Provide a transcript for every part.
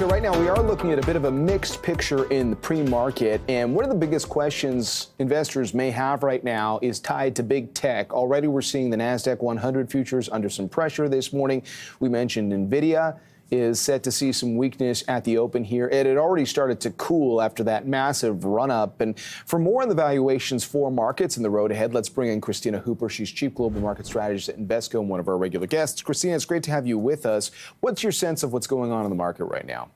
Okay, right now we are looking at a bit of a mixed picture in the pre-market, and one of the biggest questions investors may have right now is tied to big tech. Already we're seeing the NASDAQ 100 futures under some pressure this morning. We mentioned NVIDIA is set to see some weakness at the open here. It had already started to cool after that massive run-up. And for more on the valuations for markets and the road ahead, let's bring in Kristina Hooper. She's Chief Global Market Strategist at Invesco and one of our regular guests. Kristina, it's great to have you with us. What's your sense of what's going on in the market right now?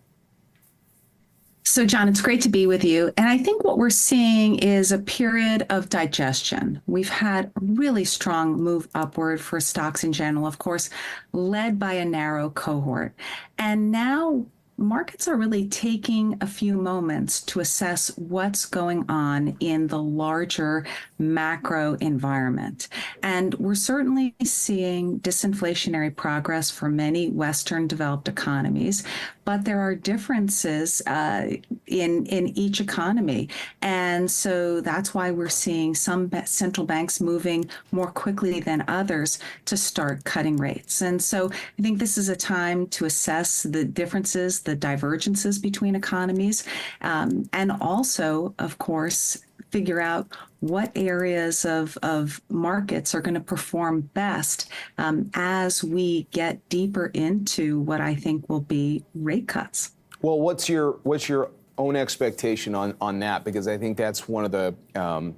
So, John, it's great to be with you. And I think what we're seeing is a period of digestion. We've had a really strong move upward for stocks in general, of course, led by a narrow cohort. And now markets are really taking a few moments to assess what's going on in the larger macro environment. And we're certainly seeing disinflationary progress for many Western developed economies, but there are differences in each economy. And so that's why we're seeing some central banks moving more quickly than others to start cutting rates. And so I think this is a time to assess the differences, the divergences between economies, and also, of course, figure out what areas of markets are going to perform best as we get deeper into what I think will be rate cuts. Well, what's your own expectation on that? Because I think that's one of the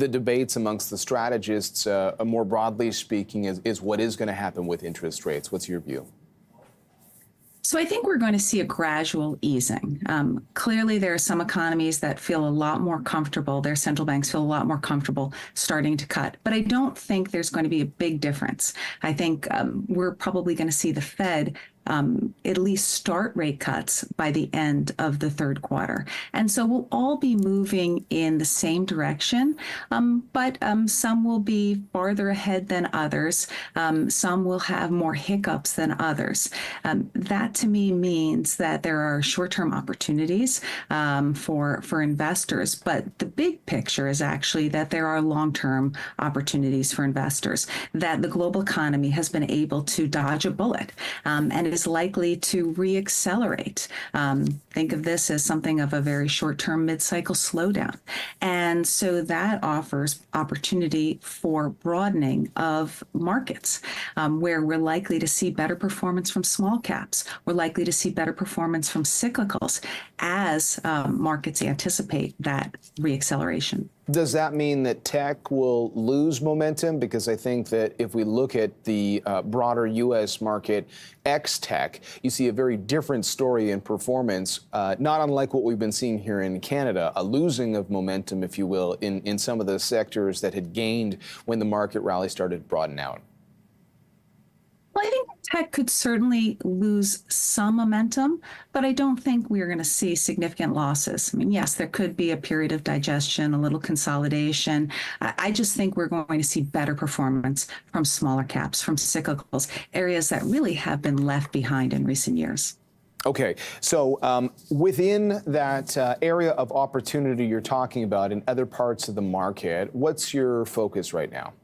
debates amongst the strategists, more broadly speaking, is what is going to happen with interest rates. What's your view? So I think we're going to see a gradual easing. Clearly, there are some economies that feel a lot more comfortable. Their central banks feel a lot more comfortable starting to cut. But I don't think there's going to be a big difference. I think we're probably going to see the Fed at least start rate cuts by the end of the third quarter. And so we'll all be moving in the same direction, but some will be farther ahead than others. Some will have more hiccups than others. That to me means that there are short-term opportunities for investors, but the big picture is actually that there are long-term opportunities for investors, that the global economy has been able to dodge a bullet and is likely to reaccelerate. Think of this as something of a very short-term mid-cycle slowdown. And so that offers opportunity for broadening of markets, where we're likely to see better performance from small caps. We're likely to see better performance from cyclicals as markets anticipate that reacceleration. Does that mean that tech will lose momentum? Because I think that if we look at the broader U.S. market, ex-tech, you see a very different story in performance, not unlike what we've been seeing here in Canada, a losing of momentum, if you will, in some of the sectors that had gained when the market rally started to broaden out. Well, I think tech could certainly lose some momentum, but I don't think we're going to see significant losses. I mean, yes, there could be a period of digestion, a little consolidation. I just think we're going to see better performance from smaller caps, from cyclicals, areas that really have been left behind in recent years. Okay, so within that area of opportunity you're talking about in other parts of the market, what's your focus right now?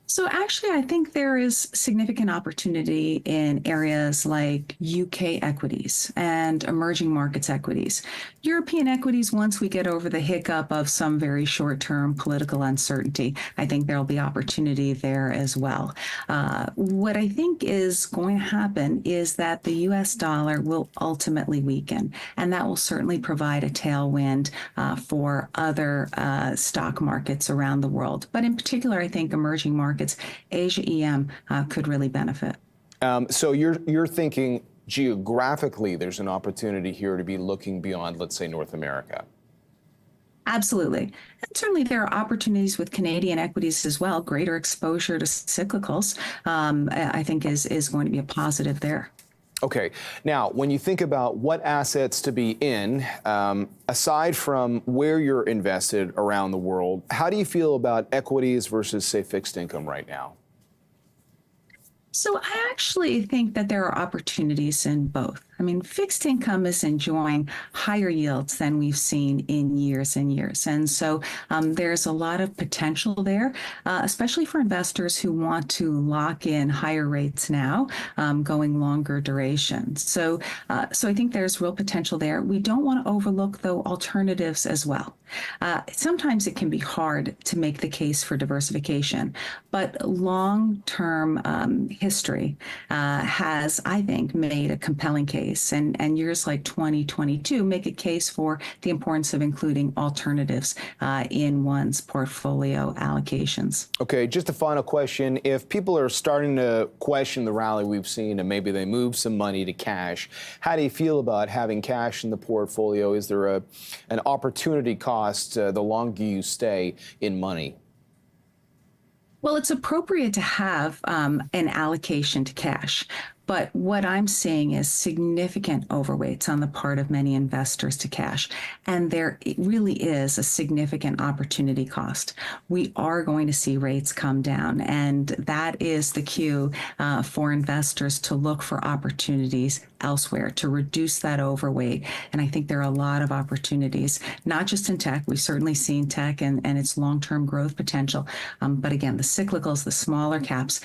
So actually, I think there is significant opportunity in areas like UK equities and emerging markets equities. European equities, once we get over the hiccup of some very short-term political uncertainty, I think there'll be opportunity there as well. What I think is going to happen is that the US dollar will ultimately weaken, and that will certainly provide a tailwind for other stock markets around the world. But in particular, I think emerging markets, Asia EM could really benefit. So you're thinking geographically there's an opportunity here to be looking beyond, let's say, North America. Absolutely. And certainly there are opportunities with Canadian equities as well. Greater exposure to cyclicals, I think, is going to be a positive there. Okay. Now, when you think about what assets to be in, aside from where you're invested around the world, how do you feel about equities versus, say, fixed income right now? So I actually think that there are opportunities in both. I mean, fixed income is enjoying higher yields than we've seen in years and years. And so there's a lot of potential there, especially for investors who want to lock in higher rates now, going longer duration. So I think there's real potential there. We don't want to overlook, though, alternatives as well. Sometimes it can be hard to make the case for diversification, but long-term history has, I think, made a compelling case. And years like 2022 make a case for the importance of including alternatives in one's portfolio allocations. Okay, just a final question. If people are starting to question the rally we've seen and maybe they move some money to cash, how do you feel about having cash in the portfolio? Is there an opportunity cost the longer you stay in money? Well, it's appropriate to have an allocation to cash. But what I'm seeing is significant overweights on the part of many investors to cash. And there really is a significant opportunity cost. We are going to see rates come down. And that is the cue for investors to look for opportunities elsewhere to reduce that overweight. And I think there are a lot of opportunities, not just in tech. We've certainly seen tech and its long-term growth potential. But again, the cyclicals, the smaller caps,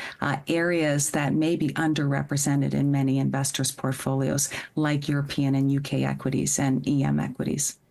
areas that may be underrepresented in many investors' portfolios, like European and UK equities and EM equities.